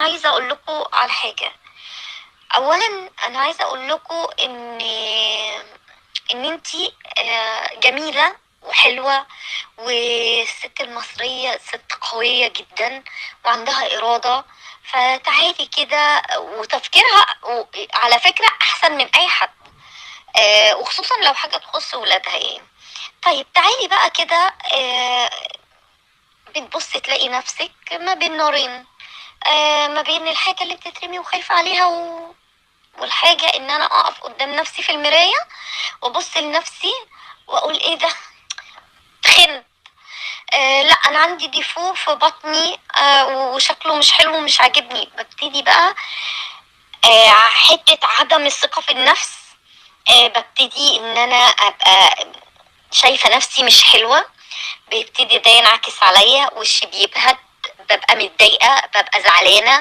عايزة أقول لكم على حاجة. أولًا أنا عايزة أقول لكم إن أنتِ جميلة وحلوة، والست المصرية ست قوية جدًا وعندها إرادة، فتعالي كده وتفكيرها على فكرة أحسن من أي حد، وخصوصًا لو حاجة تخُص ولادها يعني. طيب تعالي بقى كده، بتبُصّي تلاقي نَفْسِك ما بين نارين، ما بين الحاجة اللي بتترمي وخايفة عليها والحاجة إن أنا أقف قدّام نَفْسي في المراية وأبُص لنَفْسي وأقول إيه ده، تخنت. لأ أنا عندي défaut في بطني، وشكله مش حلو ومش عاجبني. بابتدي بقى حتّة عدم الثقة في النَفْس، بابتدي إن أنا أبقى شايفة نَفْسي مش حلوة، بيبتدي ده ينعكس عليّا، وشّي بيبهت، بابقى متضايقة، بابقى زعلانة.